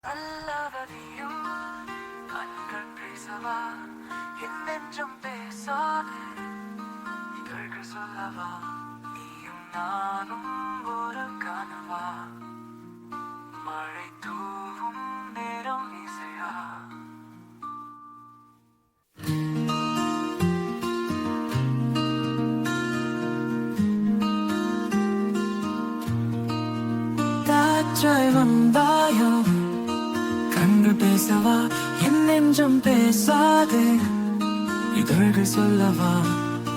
நல்லவதியும் கண்கள் பேசவா என் நெஞ்சம் பேசாது இதழ்கள் சொல்லவா நீயும் நானும் ஒரு கனவா மழை தூவும் நேரம் இசையா காற்றாய் வந்தாயோ கண்கள் பேசவா என் நெஞ்சம் பேசாது இதழ்கள் சொல்லவா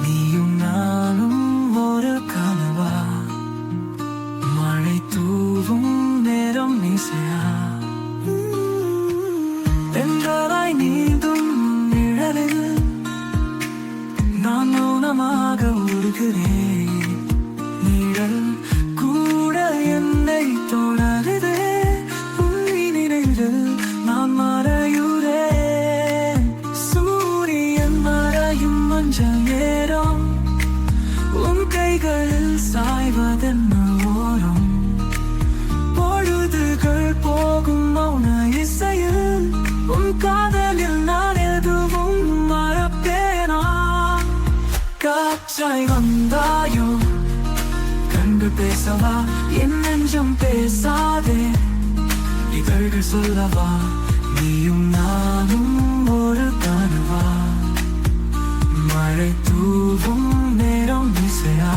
நீயும் நானும் ஒரு கனவா மழை தூவும் நேரம் இசையா தென்றலாய் நீந்தும் நிழலில் நான் மௌனமாக உருகிறேன் நிழல் கூட என்னை தொடருதே உன்னை நினைவில் நான் மறையுறேன் சூரியன் மறையும் மஞ்சள் நேரம் உன் கைகளில் சாய்வதென்ன ஓரம் பொழுதுகள் போகும் மௌன இசையில் உன் காதலில் நான் எதுவும் மறப்பேனா காற்றாய் வந்தாயோ கண்கள் பேசவா என் நெஞ்சம் பேசாதே இதழ்கள் சொல்லவா நீயும் நானும் ஒரு கனவா மழை தூவும் நேரம் இசையா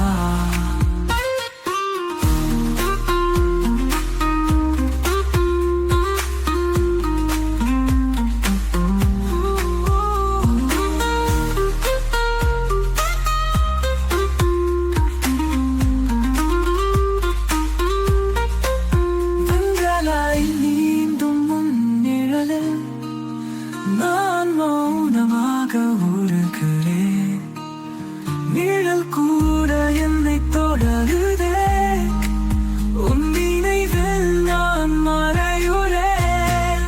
நான் மௌனமாக உருகிறேன் நிழல் கூட என்னை தொடருதே உன் நினைவில் நான் மறையுறேன்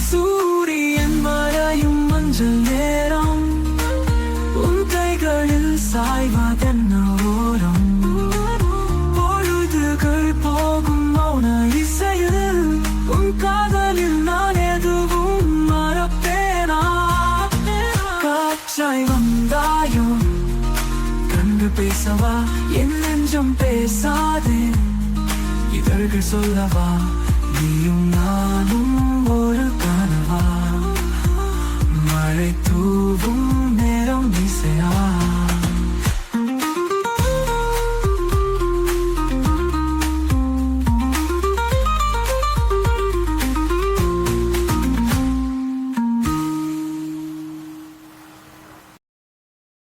சூரியன் மறையும் மஞ்சள் நேரம் உன் கைகளில் சாய்வதென்ன ஓரம் பொழுதுகள் போகும் மௌன இசையில் உன் காதலில் நான் எதுவும் மறப்பேனா காற்றாய் வந்தாயோ கண்கள் பேசவா என் நெஞ்சம் பேசாதே இதழ்கள் சொல்லவா நீயும்